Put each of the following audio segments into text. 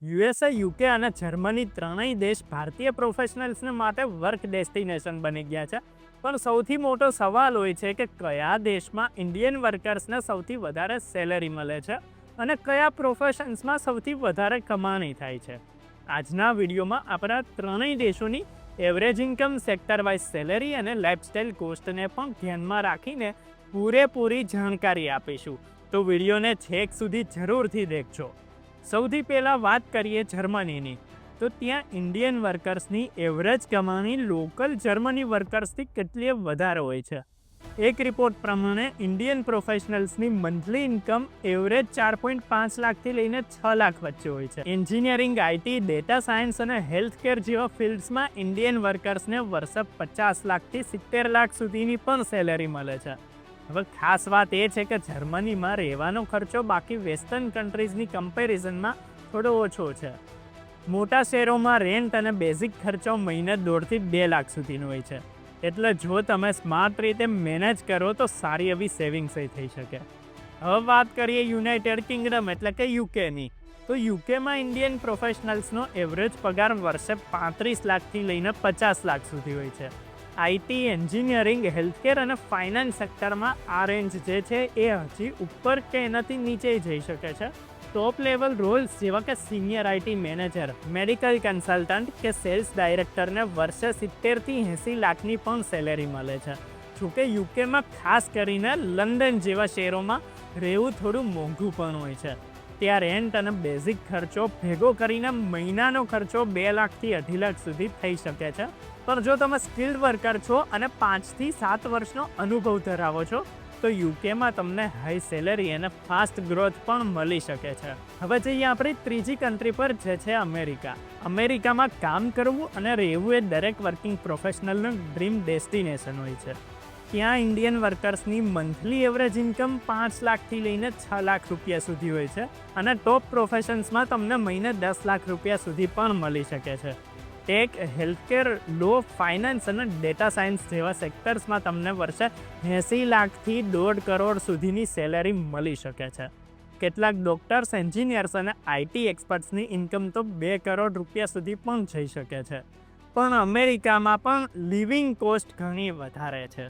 USA, UK અને Germany ત્રણેય દેશ ભારતીય પ્રોફેશનલ્સને માટે વર્ક ડેસ્ટિનેશન બની ગયા છે. પણ સૌથી મોટો સવાલ હોય છે કે કયા દેશમાં ઇન્ડિયન વર્કર્સને સૌથી વધારે સેલેરી મળે છે અને કયા પ્રોફેશન્સમાં સૌથી વધારે કમાણી થાય છે. આજના વિડીયોમાં આપણા ત્રણેય દેશોની average income, sector wise salary અને લાઇફસ્ટાઇલ કોસ્ટને પણ ધ્યાનમાં રાખીને પૂરેપૂરી જાણકારી આપીશું. તો વિડીયોને છેક સુધી જરૂરથી દેખજો. સૌથી પહેલાં વાત કરીએ જર્મનીની, તો ત્યાં ઇન્ડિયન વર્કર્સની એવરેજ કમાણી લોકલ જર્મની વર્કર્સથી કેટલી વધારે હોય છે. એક રિપોર્ટ પ્રમાણે ઇન્ડિયન પ્રોફેશનલ્સની મંથલી ઇન્કમ એવરેજ 4.5 લાખથી લઈને 6 લાખ વચ્ચે હોય છે. એન્જિનિયરિંગ, આઈટી, ડેટા સાયન્સ અને હેલ્થકેર જેવા ફિલ્ડ્સમાં ઇન્ડિયન વર્કર્સને વર્ષે 50 લાખથી 70 લાખ સુધીની પણ સેલેરી મળે છે. હવે ખાસ વાત એ છે કે જર્મનીમાં રહેવાનો ખર્ચો બાકી વેસ્ટર્ન કન્ટ્રીઝની કમ્પેરિઝનમાં થોડો ઓછો છે. મોટા શહેરોમાં રેન્ટ અને બેઝિક ખર્ચો મહિને 1.5 થી 2 લાખ સુધીનો હોય છે. એટલે જો તમે સ્માર્ટ રીતે મેનેજ કરો તો સારી એવી સેવિંગ્સ થઈ શકે. હવે વાત કરીએ યુનાઇટેડ કિંગડમ એટલે કે યુકેની, તો યુકેમાં ઇન્ડિયન પ્રોફેશનલ્સનો એવરેજ પગાર વર્ષે 35 લાખથી લઈને 50 લાખ સુધી હોય છે. આઈટી, એન્જિનિયરિંગ, હેલ્થકેર અને ફાઇનાન્સ સેક્ટરમાં આ રેન્જ જે છે એ હજી ઉપર કે એનાથી નીચે જઈ શકે છે. ટોપ લેવલ રોલ્સ જેવા કે senior IT manager, medical consultant કે સેલ્સ ડાયરેક્ટરને વર્ષે 70 થી 80 લાખની પણ સેલેરી મળે છે. જોકે યુકેમાં ખાસ કરીને લંડન જેવા શહેરોમાં રહેવું થોડું મોંઘું પણ હોય છે. ત્યાં રેન્ટ અને બેઝિક ખર્ચો ભેગો કરીને મહિનાનો ખર્ચો 2 લાખથી 2.5 લાખ સુધી થઈ શકે છે. પણ જો તમે સ્કિલ્ડ વર્કર છો અને 5 થી 7 વર્ષનો અનુભવ ધરાવો છો તો યુકેમાં તમને હાઈ સેલેરી અને ફાસ્ટ ગ્રોથ પણ મળી શકે છે. હવે જઈએ આપણી ત્રીજી કન્ટ્રી પર, જે છે અમેરિકા. અમેરિકામાં કામ કરવું અને રહેવું એ દરેક વર્કિંગ પ્રોફેશનલનું ડ્રીમ ડેસ્ટિનેશન હોય છે. ત્યાં ઇન્ડિયન વર્કર્સની મંથલી એવરેજ ઇન્કમ 5 લાખથી લઈને 6 લાખ રૂપિયા સુધી હોય છે અને ટોપ પ્રોફેશન્સમાં તમને મહિને 10 લાખ રૂપિયા સુધી પણ મળી શકે છે. ટેક, હેલ્થકેર, લો, ફાઇનાન્સ અને ડેટા સાયન્સ જેવા સેક્ટર્સમાં તમને વર્ષે 80 લાખથી 1.5 કરોડ સુધીની સેલેરી મળી શકે છે. કેટલાક ડોક્ટર્સ, એન્જિનિયર્સ અને આઈટી એક્સપર્ટ્સની ઇન્કમ તો 2 કરોડ રૂપિયા સુધી પણ જઈ શકે છે. પણ અમેરિકામાં પણ લિવિંગ કોસ્ટ ઘણી વધારે છે.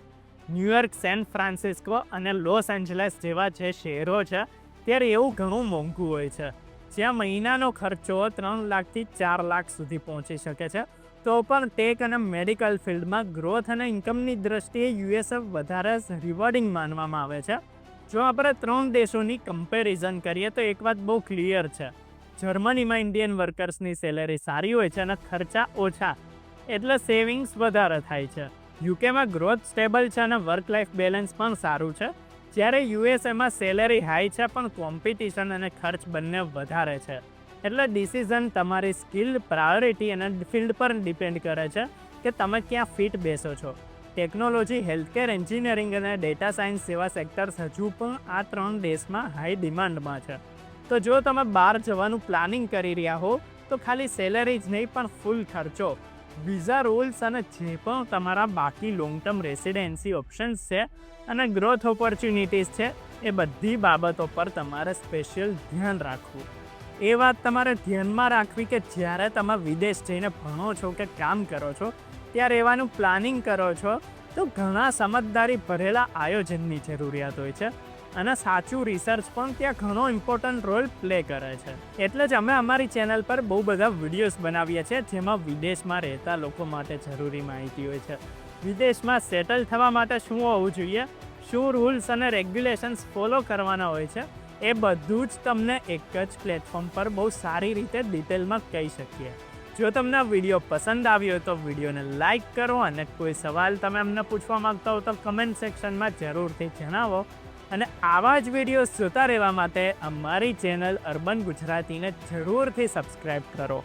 ન્યૂયોર્ક, સેન ફ્રાન્સિસ્કો અને લોસ એન્જલસ જેવા જે શહેરો છે ત્યારે એવું ઘણું મોંઘું હોય છે, જ્યાં મહિનાનો ખર્ચો 3 લાખથી 4 લાખ સુધી પહોંચી શકે છે. તો પણ ટેક અને મેડિકલ ફિલ્ડમાં ગ્રોથ અને ઇન્કમની દ્રષ્ટિએ યુએસએ વધારે રિવોર્ડિંગ માનવામાં આવે છે. જો આપણે 3 દેશોની કમ્પેરિઝન કરીએ તો એક વાત બહુ ક્લિયર છે. જર્મનીમાં ઇન્ડિયન વર્કર્સની સેલેરી સારી હોય છે અને ખર્ચા ઓછા, એટલે સેવિંગ્સ વધારે થાય છે. યુકેમાં ગ્રોથ સ્ટેબલ છે અને વર્ક લાઈફ બેલેન્સ પણ સારું છે. જ્યારે યુએસએમાં સેલેરી હાઈ છે પણ કોમ્પિટિશન અને ખર્ચ બંને વધારે છે. એટલે ડિસિઝન તમારી સ્કિલ, પ્રાયોરિટી અને ફિલ્ડ પર ડિપેન્ડ કરે છે કે તમે ક્યાં ફિટ બેસો છો. ટેકનોલોજી, હેલ્થકેર, એન્જિનિયરિંગ અને ડેટા સાયન્સ જેવા સેક્ટર્સ હજુ પણ આ 3 દેશમાં હાઈ ડિમાન્ડમાં છે. તો જો તમે બહાર જવાનું પ્લાનિંગ કરી રહ્યા હો તો ખાલી સેલેરી જ નહીં પણ ફૂલ ખર્ચો, વિઝા રૂલ્સ અને જે પણ તમારા બાકી લોંગ ટર્મ રેસિડેન્સી ઓપ્શન્સ છે અને ગ્રોથ ઓપોર્ચ્યુનિટીઝ છે એ બધી બાબતો પર તમારે સ્પેશિયલ ધ્યાન રાખવું. એ વાત તમારે ધ્યાનમાં રાખવી કે જ્યારે તમે વિદેશ જઈને ભણો છો કે કામ કરો છો, ત્યાં રહેવાનું પ્લાનિંગ કરો છો તો ઘણા સમજદારી ભરેલા આયોજનની જરૂરિયાત હોય છે અને સાચું રિસર્ચ પણ ત્યાં ઘણો ઇમ્પોર્ટન્ટ રોલ પ્લે કરે છે. એટલે જ અમે અમારી ચેનલ પર બહુ બધા વિડીયોઝ બનાવીએ છીએ જેમાં વિદેશમાં રહેતા લોકો માટે જરૂરી માહિતી હોય છે. વિદેશમાં સેટલ થવા માટે શું હોવું જોઈએ, શું રૂલ્સ અને રેગ્યુલેશન્સ ફોલો કરવાના હોય છે, એ બધું જ તમને એક જ પ્લેટફોર્મ પર બહુ સારી રીતે ડિટેલમાં કહી શકીએ. જો તમને આ વિડીયો પસંદ આવ્યો હોય તો વિડીયોને લાઇક કરો અને કોઈ સવાલ તમે અમને પૂછવા માંગતા હો તો કમેન્ટ સેક્શનમાં જરૂરથી જણાવો. અને આવા જ વિડીયોઝ જોતા રહેવા માટે અમારી ચેનલ અર્બન ગુજરાતીને જરૂરથી સબસ્ક્રાઈબ કરો.